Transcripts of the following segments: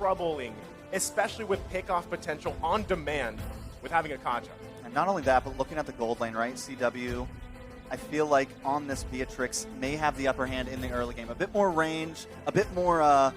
troubling, especially with pickoff potential on demand with having a Kaja. And not only that, but looking at the gold lane, right? CW, I feel like on this Beatrix may have the upper hand in the early game. A bit more range, a bit more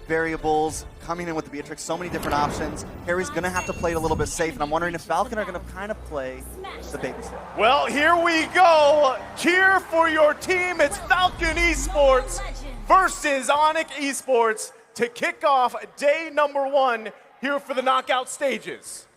variables coming in with the Beatrix. So many different options. Harry's going to have to play it a little bit safe, and I'm wondering if Falcon are going to kind of play the babysit. Well, here we go. Cheer for your team. It's Falcon Esports versus ONIC Esports to kick off day number 1 here for the knockout stages.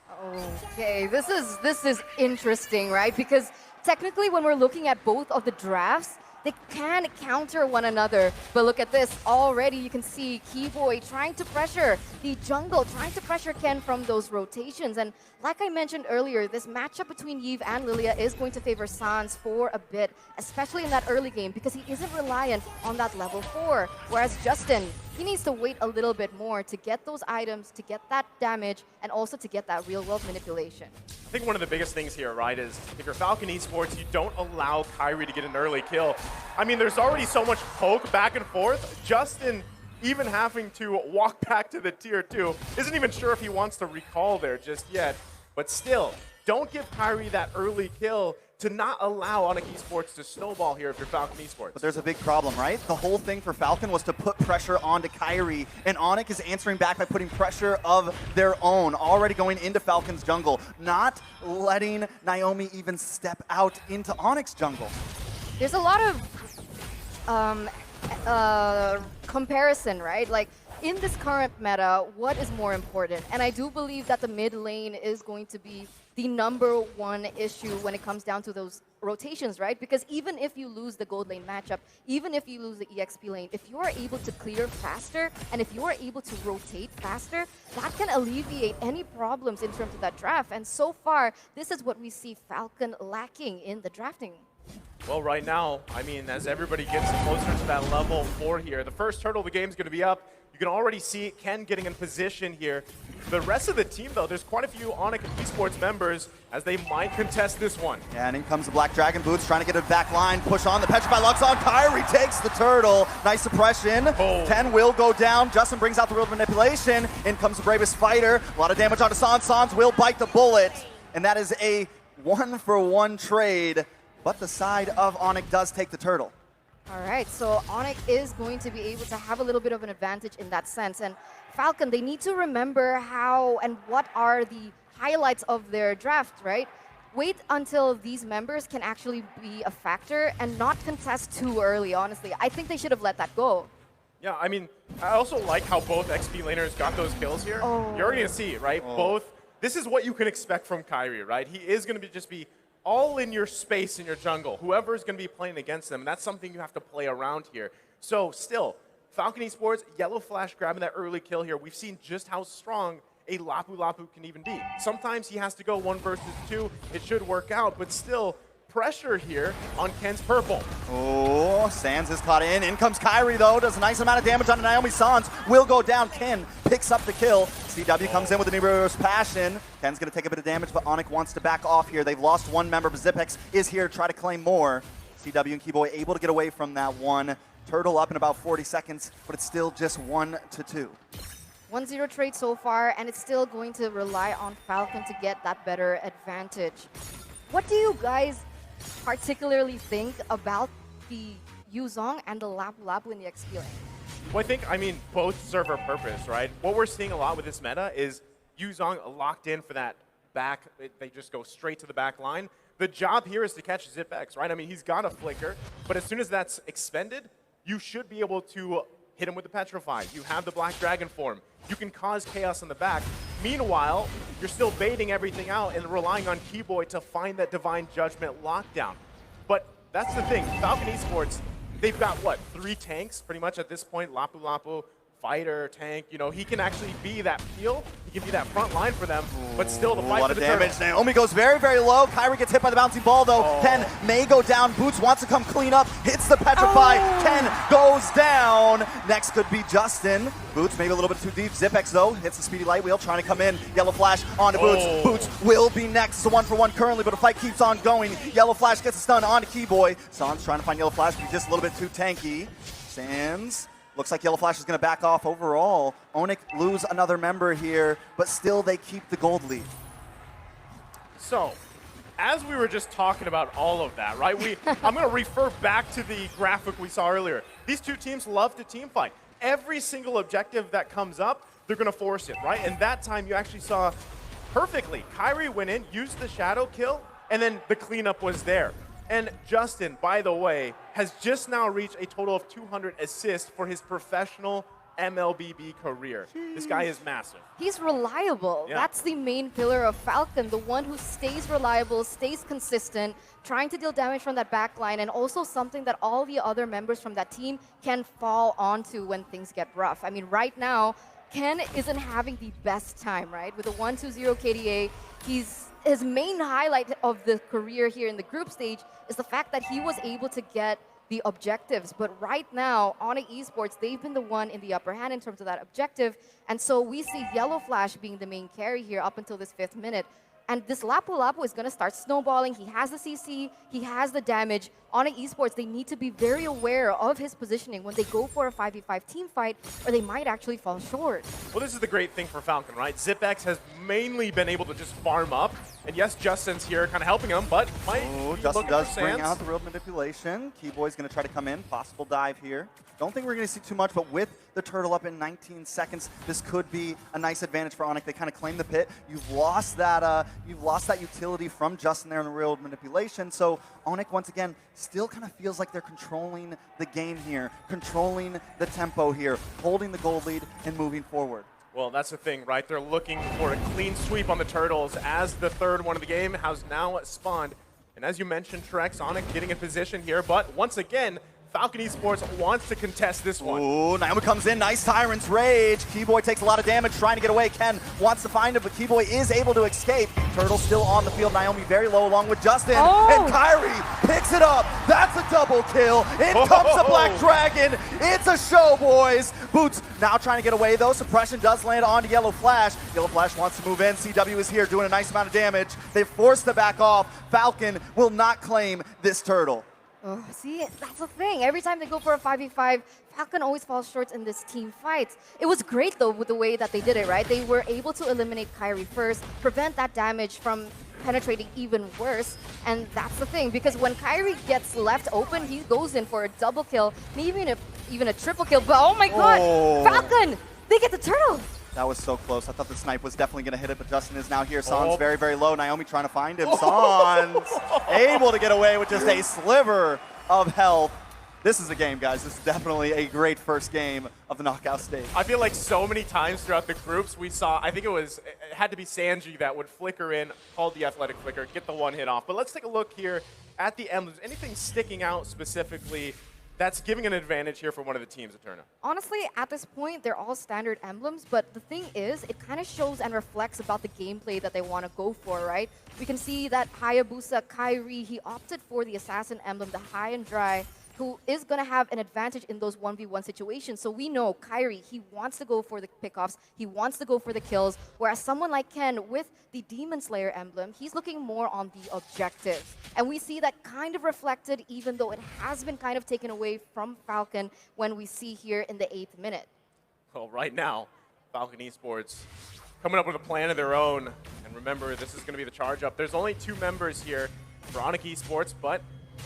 Okay, this is interesting, right? Because technically when we're looking at both of the drafts, they can counter one another. But look at this, already you can see Keyboy trying to pressure the jungle, trying to pressure Ken from those rotations. And like I mentioned earlier, this matchup between Yves and Lilia is going to favor Sans for a bit, especially in that early game, because he isn't reliant on that level 4. Whereas Justin, he needs to wait a little bit more to get those items, to get that damage, and also to get that real-world manipulation. I think one of the biggest things here, right, is if you're Falcon Esports, you don't allow Kyrie to get an early kill. I mean, there's already so much poke back and forth. Justin, even having to walk back to the tier 2, isn't even sure if he wants to recall there just yet. But still, don't give Kyrie that early kill to not allow ONIC Esports to snowball here if you're Falcon Esports. But there's a big problem, right? The whole thing for Falcon was to put pressure onto Kyrie, and ONIC is answering back by putting pressure of their own, already going into Falcon's jungle, not letting Naomi even step out into ONIC's jungle. There's a lot of comparison, right? Like, in this current meta, what is more important? And I do believe that the mid lane is going to be the #1 issue when it comes down to those rotations, right? Because even if you lose the gold lane matchup, even if you lose the EXP lane, if you are able to clear faster and if you are able to rotate faster, that can alleviate any problems in terms of that draft. And so far, this is what we see Falcon lacking in the drafting. Well, right now, I mean, as everybody gets closer to that level 4 here, the first hurdle of the game is going to be up. You can already see Ken getting in position here. The rest of the team, though, there's quite a few ONIC Esports members as they might contest this one. Yeah, and in comes the Black Dragon Boots trying to get a back line, push on the Petrify Lux on. Kyrie takes the turtle. Nice suppression. Oh. Ken will go down. Justin brings out the real manipulation. In comes the bravest fighter. A lot of damage onto Sans. Sans will bite the bullet. And that is a 1-for-1 trade. But the side of ONIC does take the turtle. All right, so ONIC is going to be able to have a little bit of an advantage in that sense. And Falcon, they need to remember how and what are the highlights of their draft, right? Wait until these members can actually be a factor and not contest too early, honestly. I think they should have let that go. Yeah, I mean, I also like how both XP laners got those kills here. Oh. You're already going to see, right? Both. This is what you can expect from Kyrie, right? He is going to just be all in your space in your jungle, whoever is going to be playing against them, and that's something you have to play around here. So still, Falcon Esports, Yellow Flash grabbing that early kill here. We've seen just how strong a Lapu Lapu can even be. Sometimes he has to go 1 versus 2. It should work out, but still, pressure here on Ken's purple. Oh, Sans is caught in. In comes Kyrie, though. Does a nice amount of damage on Naomi. Sans will go down. Ken picks up the kill. CW comes in with the Nero's Passion. Ken's going to take a bit of damage, but ONIC wants to back off here. They've lost 1 member, but Zipex is here to try to claim more. CW and Keyboy able to get away from that one. Turtle up in about 40 seconds, but it's still just 1-2. 1-0 trade so far, and it's still going to rely on Falcon to get that better advantage. What do you guys particularly think about the Yuzong and the Lapu Lapu in the XP lane? Well, I mean, both serve a purpose, right? What we're seeing a lot with this meta is Yuzong locked in for that back. They just go straight to the back line. The job here is to catch Zipex, right? I mean, he's got a flicker, but as soon as that's expended, you should be able to hit him with the Petrify. You have the Black Dragon form. You can cause chaos in the back. Meanwhile, you're still baiting everything out and relying on Keyboy to find that Divine Judgment lockdown. But that's the thing. Falcon Esports, they've got, what, 3 tanks pretty much at this point. Lapu Lapu, fighter, tank. You know, he can actually be that peel. He can be that front line for them, but still the fight for the turtle. A lot of damage. Naomi goes very, very low. Kyrie gets hit by the bouncing ball, though. Ken may go down. Boots wants to come clean up. Hits the Petrify. Ken goes down. Next could be Justin. Boots maybe a little bit too deep. Zipex, though, hits the speedy light wheel, trying to come in. Yellow Flash onto Boots. Boots will be next. It's a 1-for-1 currently, but the fight keeps on going. Yellow Flash gets a stun onto Keyboy. Sans trying to find Yellow Flash, but he's just a little bit too tanky. Sans Looks like Yellow Flash is going to back off overall. ONIC lose another member here, but still they keep the gold lead. So, as we were just talking about all of that, right? I'm going to refer back to the graphic we saw earlier. These two teams love to team fight. Every single objective that comes up, they're going to force it, right? And that time you actually saw perfectly. Kyrie went in, used the shadow kill, and then the cleanup was there. And Justin, by the way, has just now reached a total of 200 assists for his professional MLBB career. This guy is massive. He's reliable. Yeah. That's the main pillar of Falcon, the one who stays reliable, stays consistent, trying to deal damage from that back line, and also something that all the other members from that team can fall onto when things get rough. I mean, right now, Ken isn't having the best time, right? With a 1-2-0 KDA, his main highlight of the career here in the group stage is the fact that he was able to get the objectives. But right now, ONIC Esports, they've been the one in the upper hand in terms of that objective. And so we see Yellow Flash being the main carry here up until this 5th minute. And this Lapu Lapu is going to start snowballing. He has the CC, he has the damage. ONIC Esports, they need to be very aware of his positioning when they go for a 5v5 team fight, or they might actually fall short. Well, this is the great thing for Falcon, right? ZipX has mainly been able to just farm up. And yes, Justin's here kind of helping him, but might be Justin looking does for bring Sands. out the real manipulation. Keyboy's going to try to come in. Possible dive here. Don't think we're going to see too much, but with the turtle up in 19 seconds, this could be a nice advantage for ONIC. They kind of claim the pit. You've lost that utility from Justin there in the real manipulation. So ONIC, once again, still kind of feels like they're controlling the game here, controlling the tempo here, holding the gold lead and moving forward. Well, that's the thing, right? They're looking for a clean sweep on the Turtles as the third one of the game has now spawned. And as you mentioned, Trex, ONIC getting in position here, but once again, Falcon Esports wants to contest this one. Ooh, Naomi comes in, nice Tyrant's Rage. Keyboy takes a lot of damage trying to get away. Ken wants to find him, but Keyboy is able to escape. Turtle still on the field, Naomi very low along with Justin. And Kyrie picks it up. That's a double kill. In comes the Black Dragon. It's a show, boys. Boots now trying to get away though. Suppression does land onto Yellow Flash. Yellow Flash wants to move in. CW is here doing a nice amount of damage. They've forced the back off. Falcon will not claim this turtle. Oh, see, that's the thing. Every time they go for a 5v5, Falcon always falls short in this team fight. It was great, though, with the way that they did it, right? They were able to eliminate Kyrie first, prevent that damage from penetrating even worse. And that's the thing, because when Kyrie gets left open, he goes in for a double kill, maybe even a triple kill. But oh my god, Falcon, they get the turtle. That was so close. I thought the snipe was definitely going to hit it, but Justin is now here. Sans very, very low. Naomi trying to find him. Sans able to get away with just a sliver of health. This is a game, guys. This is definitely a great first game of the knockout stage. I feel like so many times throughout the groups we saw, I think it had to be Sanji that would flicker in, called the athletic flicker, get the one hit off. But let's take a look here at the emblems. Anything sticking out specifically that's giving an advantage here for one of the teams, Eterna? Honestly, at this point, they're all standard emblems, but the thing is, it kind of shows and reflects about the gameplay that they want to go for, right? We can see that Hayabusa Kyrie, he opted for the Assassin emblem, the high and dry, who is going to have an advantage in those 1v1 situations. So we know Kyrie, he wants to go for the pickoffs, he wants to go for the kills, whereas someone like Ken with the Demon Slayer emblem, he's looking more on the objective. And we see that kind of reflected, even though it has been kind of taken away from Falcon when we see here in the 8th minute. Well, right now, Falcon Esports coming up with a plan of their own. And remember, this is going to be the charge up. There's only 2 members here for ONIC Esports, but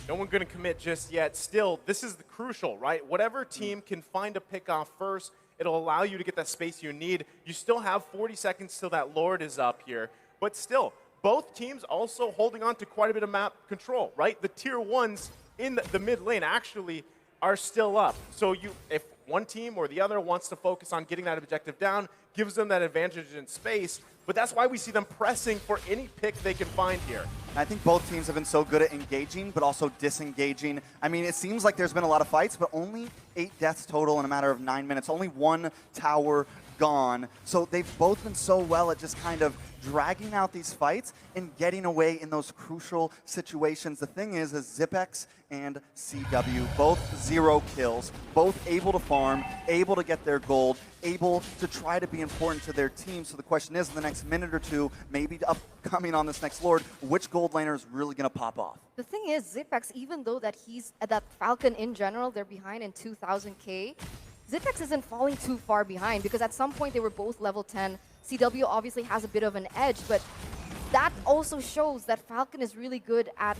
no one going to commit just yet. Still, this is the crucial, right? Whatever team can find a pick off first, it'll allow you to get that space you need. You still have 40 seconds till that Lord is up here. But still, both teams also holding on to quite a bit of map control, right? The tier 1s in the mid lane actually are still up. So if one team or the other wants to focus on getting that objective down, gives them that advantage in space. But that's why we see them pressing for any pick they can find here. I think both teams have been so good at engaging, but also disengaging. I mean, it seems like there's been a lot of fights, but only 8 deaths total in a matter of 9 minutes. Only 1 tower gone. So they've both been so well at just kind of dragging out these fights and getting away in those crucial situations. The thing is ZipX and CW, both 0 kills, both able to farm, able to get their gold, able to try to be important to their team. So the question is, in the next minute or two, maybe upcoming on this next Lord, which gold laner is really going to pop off? The thing is, ZipX, even though that Falcon in general, they're behind in 2000K, Zipex isn't falling too far behind because at some point they were both level 10. CW obviously has a bit of an edge, but that also shows that Falcon is really good at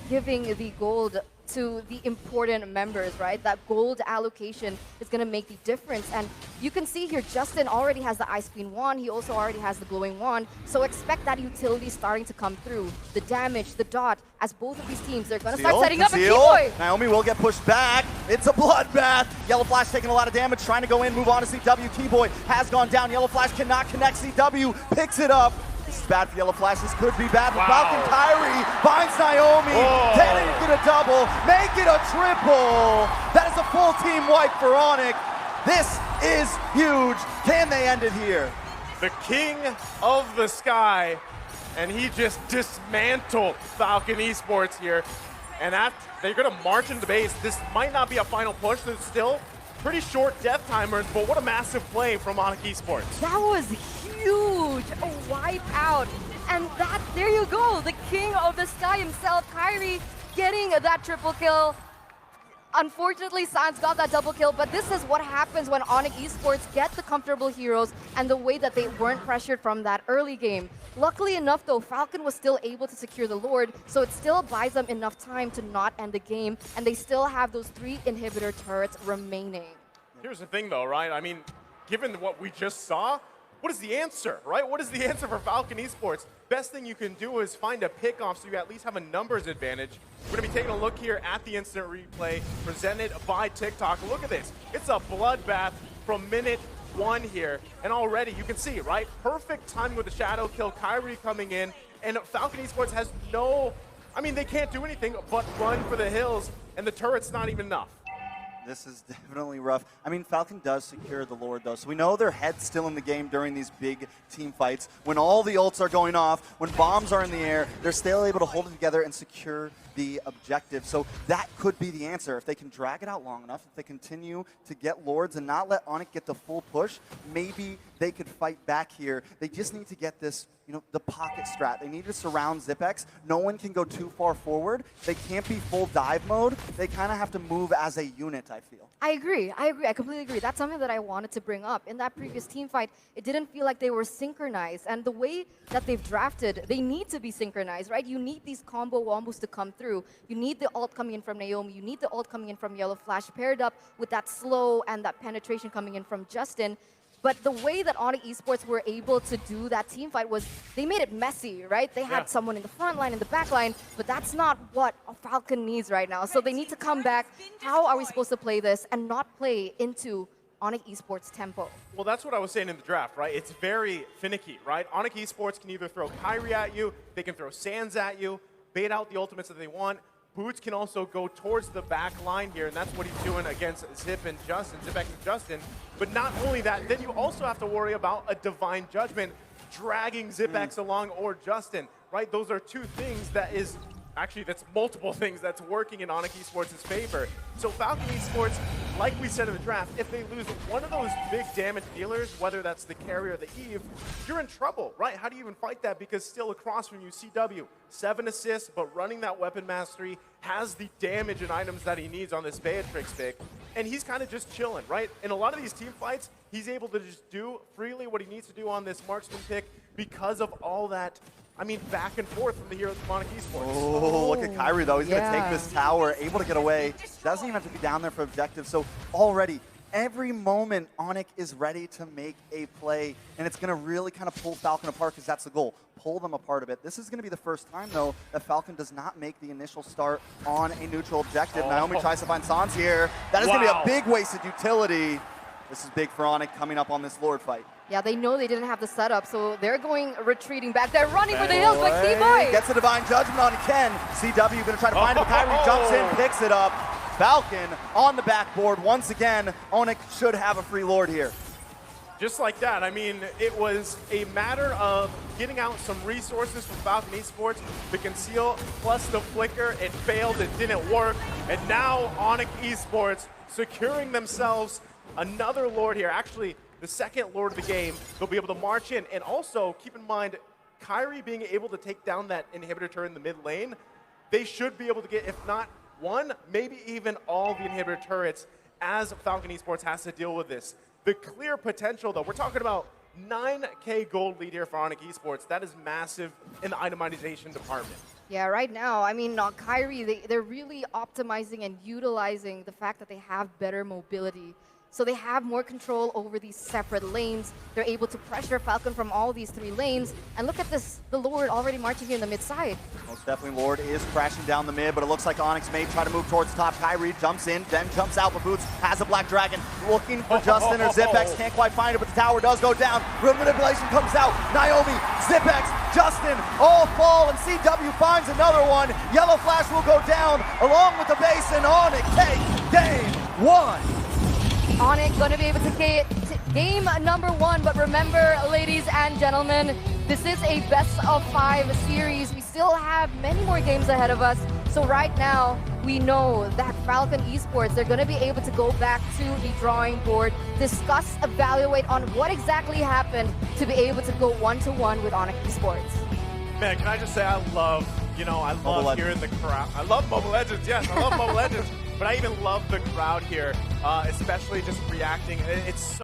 giving the gold to the important members, right? That gold allocation is going to make the difference. And you can see here, Justin already has the Ice Queen wand. He also already has the glowing wand. So expect that utility starting to come through. The damage, the dot, as both of these teams, they're going to start setting up a Keyboy. Naomi will get pushed back. It's a bloodbath. Yellow Flash taking a lot of damage, trying to go in, move on to CW. Keyboy has gone down. Yellow Flash cannot connect. CW picks it up. This is bad for Yellow Flash. This could be bad for Falcon. Kyrie finds Naomi. Can it get a double? Make it a triple. That is a full team wipe for ONIC. This is huge. Can they end it here? The king of the sky, and he just dismantled Falcon Esports here. And they're going to march into base. This might not be a final push. There's still pretty short death timers, but what a massive play from ONIC Esports. That was huge, a wipe out. And there you go, the king of the sky himself, Kyrie, getting that triple kill. Unfortunately, Sans got that double kill, but this is what happens when ONIC Esports get the comfortable heroes and the way that they weren't pressured from that early game. Luckily enough, though, Falcon was still able to secure the Lord, so it still buys them enough time to not end the game, and they still have those 3 inhibitor turrets remaining. Here's the thing, though, right? I mean, given what we just saw, what is the answer, right? What is the answer for Falcon Esports? Best thing you can do is find a pick-off so you at least have a numbers advantage. We're going to be taking a look here at the instant replay presented by TikTok. Look at this. It's a bloodbath from minute 1 here. And already you can see, right? Perfect timing with the shadow kill, Kyrie coming in. And Falcon Esports has they can't do anything but run for the hills. And the turret's not even enough. This is definitely rough. I mean, Falcon does secure the Lord, though, so we know their head's still in the game during these big team fights. When all the ults are going off, when bombs are in the air, they're still able to hold it together and secure the objective. So that could be the answer. If they can drag it out long enough, if they continue to get Lords and not let ONIC get the full push, maybe they could fight back here. They just need to get this, the pocket strat. They need to surround Zipex. No one can go too far forward. They can't be full dive mode. They kind of have to move as a unit, I feel. I agree. I completely agree. That's something that I wanted to bring up. In that previous team fight, it didn't feel like they were synchronized. And the way that they've drafted, they need to be synchronized, right? You need these combo wombos to come through. You need the ult coming in from Naomi. You need the ult coming in from Yellow Flash, paired up with that slow and that penetration coming in from Justin. But the way that ONIC Esports were able to do that team fight was they made it messy, right? They had someone in the front line, in the back line, but that's not what a Falcon needs right now. So they need to come back. How are we supposed to play this and not play into ONIC Esports tempo? Well, that's what I was saying in the draft, right? It's very finicky, right? ONIC Esports can either throw Kyrie at you, they can throw Sans at you, bait out the ultimates that they want. Boots can also go towards the back line here, and that's what he's doing against Zipex and Justin. But not only that, then you also have to worry about a Divine Judgment dragging Zipex along or Justin, right? Those are two things that's multiple things that's working in ONIC Esports' favor. So Falcon Esports, like we said in the draft, if they lose one of those big damage dealers, whether that's the carry or the Eve, you're in trouble, right? How do you even fight that? Because still across from you, CW, 7 assists, but running that weapon mastery, has the damage and items that he needs on this Beatrix pick, and he's kind of just chilling, right? In a lot of these team fights, he's able to just do freely what he needs to do on this marksman pick because of all that, back and forth from the heroes of ONIC Esports. Oh, look at Kyrie, though. He's going to take this tower, able to get away. Doesn't even have to be down there for objective. So already, every moment, ONIC is ready to make a play, and it's going to really kind of pull Falcon apart because that's the goal. Pull them apart a bit. This is going to be the first time, though, that Falcon does not make the initial start on a neutral objective. Naomi tries to find Sans here. That is going to be a big wasted utility. This is big for ONIC coming up on this Lord fight. Yeah, they know they didn't have the setup, so they're retreating back. They're running for the hills, but Keyboy gets a Divine Judgment on Ken. CW going to try to find him. Kyrie jumps in, picks it up. Falcon on the backboard once again. ONIC should have a free Lord here. Just like that. It was a matter of getting out some resources from Falcon Esports. The conceal plus the flicker, it failed, it didn't work. And now ONIC Esports securing themselves another Lord here. Actually, the second Lord of the game. They'll be able to march in. And also, keep in mind, Kyrie being able to take down that inhibitor turret in the mid lane, they should be able to get, if not one, maybe even all the inhibitor turrets as Falcon Esports has to deal with this. The clear potential, though, we're talking about 9K gold lead here for ONIC Esports. That is massive in the itemization department. Yeah, right now, I mean, Kyrie, they're really optimizing and utilizing the fact that they have better mobility. So they have more control over these separate lanes. They're able to pressure Falcon from all these 3 lanes. And look at this, the Lord already marching here in the mid side. Most definitely Lord is crashing down the mid, but it looks like Onyx may try to move towards the top. Kyrie jumps in, then jumps out, but Boots has a Black Dragon. Looking for Justin or Zipex, can't quite find it, but the tower does go down. Real manipulation comes out. Naomi, Zipex, Justin, all fall, and CW finds another one. Yellow Flash will go down, along with the base, and Onyx take game 1. ONIC going to be able to get game number 1, but remember, ladies and gentlemen, this is a best of 5 series. We still have many more games ahead of us. So right now, we know that Falcon Esports, they're going to be able to go back to the drawing board, discuss, evaluate on what exactly happened to be able to go 1-to-1 with ONIC Esports. Man, can I just say I love hearing the crowd. I love Mobile Legends, yes, I love Mobile Legends. But I even love the crowd here, especially just reacting. It's so